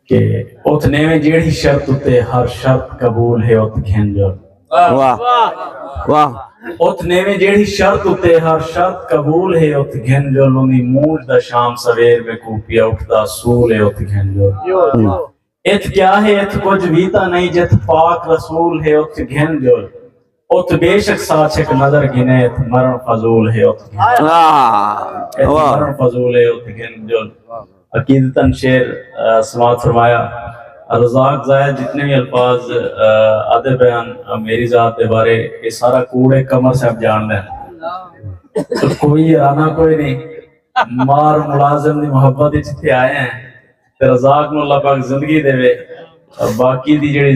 कि उतने में जेड़ी शर्त उते हर शर्त कबूल है उत घेंजो। वाह वाह। उतने में जेड़ी शर्त उते हर शर्त कबूल है उत घेंजो। लोनी मूंज दा शाम सवेर में कूपिया उठदा सूल है उत घेंजो। इत क्या है इत कुछ वीता नहीं जित पाक रसूल है उत घेंजो। उत बेशक साच एक नजर गिने इत मरण फजूल है उत घेंजो। मरण फजूल है उत घेंजो। अकीदतन शेर समात फरमाया। रज़ाक ज़ाहिद जितने भी अल्फाज आधे बयान मेरी जात के बारे ये सारा कूड़े कमर से आप जान लें तो कोई आना कोई नहीं मार मुलाजिम दी मोहब्बत इत्थे आए हैं ते रज़ाक नु अल्लाह पाक जिंदगी देवे और बाकी दी जेड़ी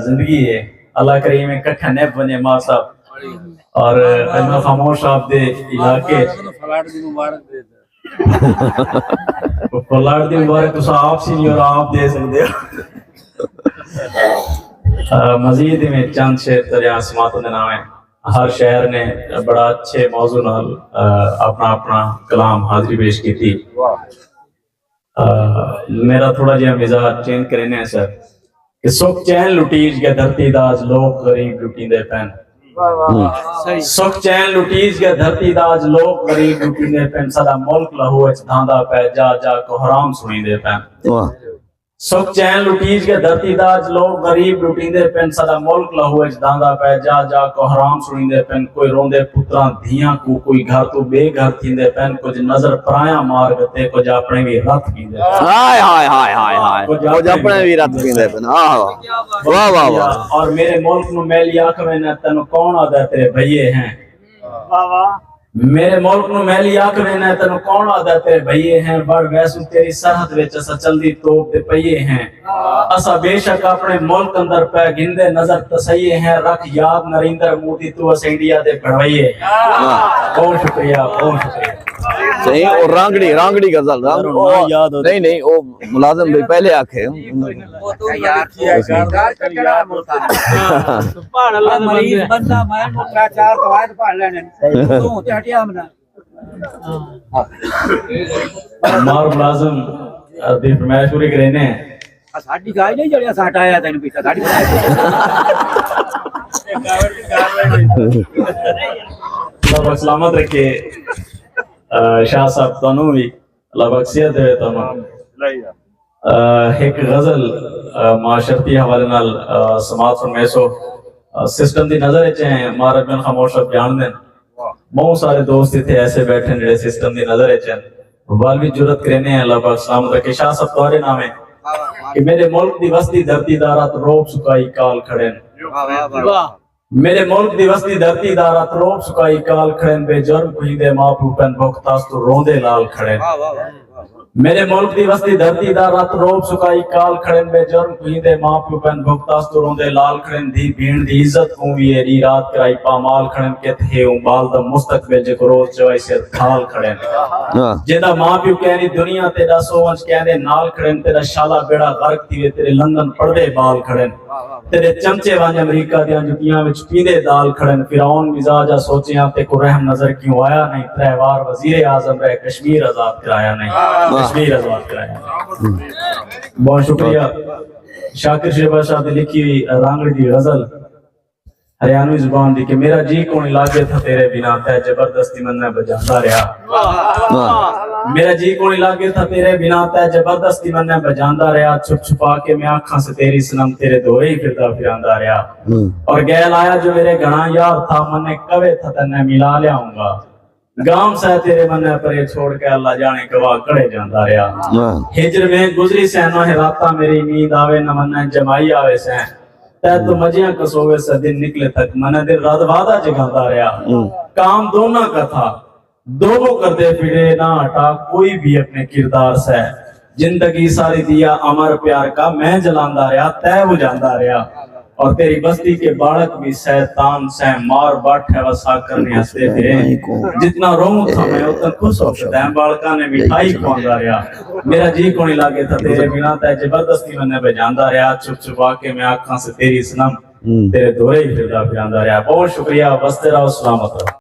जिंदगी है अल्लाह करीम इकट्ठा ने बने मार साहब और अजमल खामोश आप दे इलाके फलाड़ दी मुबारक तुसा आप सी नहीं और आप दे सकते हो। मजीद में चंद शेर तेरे आसमातों के नाम है। हर शहर ने बड़ा अच्छे मौजू नाल अपना अपना कलाम हाजिरी पेश की थी। मेरा थोड़ा जिहा मिजाज चेंज करने है सर कि सुख चैन लुटीज के धरती दाज लोग गरीब लुटींदे पैन। सुख चैन लुटीज के धरती दाज लोग गरीब लुटींदे पैन। सदा मुल्क लहू इच धांदा पै जा जा को हराम सुनींदे पैन। सुख चैन लुटीज के धरती दाज लोग गरीब लुटींदे पैन। सदा मुल्क लहू इच धांदा पै जा जा को हराम सुनींदे पैन। कोई रोंदे पुत्रां धियां को कोई घर तो बेघर थींदे पैन। कुछ नजर पराया मार गते कुछ अपने भी रथ पींदे। हाय हाय हाय हाय हाय कुछ अपने भी रथ पींदे पैन। वाह वाह वाह। और मेरे मुल्क नु मैली आंख में न तनु कौन आदा तेरे भैये हैं। वाह वाह। मेरे मुल्क नु मैली आंख में न तनु कौन आदा तेरे भैये हैं। बड़ वैसू तेरी सरहद विच असा चलदी तोप दे पइये हैं। असा बेशक अपने मुल्क अंदर पै गिंदे नजर तसइये हैं। रख याद नरेंद्र मोदी तू अस इंडिया दे भड़वइये। बहुत शुक्रिया बहुत शुक्रिया। सही और रांगड़ी गजल नहीं नहीं वो मुलाजिम भाई पहले आखे मार मुलाजिम दी फरमाइश पूरी करने साडी गाय नहीं जड़िया साटा आया तैਨੂੰ पीछा साडी अल्लाह सलामत रखे। शाह साहब तनु भी अल्लाह बख्शियत दे तनु एक गजल माशरती हवाले नाल समात फरमाइशो सिस्टम दी नजर च है। मार अजमल खामोश आप जान दें बहुत सारे दोस्त इतने ऐसे बैठे जेडे सिस्टम दी नजर च वाल भी जुरत करने अल्लाह पाक सलामत रखे। शाह साहब तोरे नाम है कि मेरे मुल्क दी वस्ती धरती दारात रोब सुकाई काल खड़े। मेरे मुल्क दी वस्ती धरती दारात रोब सुकाई काल खड़े। बेजुर्म कुहिंदे मां प्यू पैन भुखतास तो रोंदे लाल खड़े। मेरे मुल्क दी वस्ती धरती दारात रोब सुकाई काल खड़े। बेजुर्म कुहिंदे मां प्यू पैन भुखतास तो रोंदे लाल खड़े। धी भीड़ दी इज्जत को भी एरी रात कराई पामाल खड़े। के थे उबाल दा मुस्तकबिल जे रोज चवाई से खाल खड़े। जेदा मां प्यू कहनी दुनिया तेरा सोवंश कहने नाल खड़े। तेरा शाला बेड़ा गर्क थी तेरे लंदन पड़दे बाल खड़े। तेरे चमचे वांज अमेरिका दियां जुतियां विच पींदे दाल खड़न। फिरौन मिजाजा सोचियां ते को रहम नजर क्यों आया नहीं। त्रेवार वजीर आजम रहे कश्मीर आजाद कराया नहीं। कश्मीर आजाद कराया। बहुत शुक्रिया। शाकिर शेबा शाह ने लिखी हुई रांगड़ी दी गजल हरियाणवी जुबान दी कि मेरा जी कोनी लागे था तेरे बिना तै जबरदस्ती मन्ने बजांदा रहा। मेरा जी कोनी लागे था तेरे बिना तै जबरदस्ती मन्ने बजांदा रहा। छुप छुपा के मैं आंखां से तेरी सनम तेरे दौरे ही फिरदा फिरांदा रहा। और गैल आया जो मेरे घना यार था मन्ने कवे था तन्ने मिला लियाऊंगा। गांव से तेरे मन्ने परे छोड़ के अल्लाह जाने गवाह कड़े जांदा रहा। हिजर में गुजरी सैनो है राता मेरी नींद आवे न मन्ने जमाई आवे से तै तो मजियां कसोवे से दिन निकले तक मने दिन रात वादा जगांदा रहा। काम दोनों का था दोनों करते फिरे ना हटा कोई भी अपने किरदार से। जिंदगी सारी दिया अमर प्यार का मैं जलांदा रहा तै बुझांदा रहा। और तेरी बस्ती के बालक भी शैतान से मार बाट है वसा करने हंसते फिरे। जितना रोऊं था मैं उतना खुश होता है बालका ने मिठाई खुआंदा रहा। मेरा जी को नहीं लागे था तेरे बिना तै जबरदस्ती मैंने बजांदा रहा। छुप छुपा के मैं आंखां से तेरी सनम तेरे दौरे ही फिरदा फिरांदा रहा। बहुत शुक्रिया। बसते रहो सलामत रहो।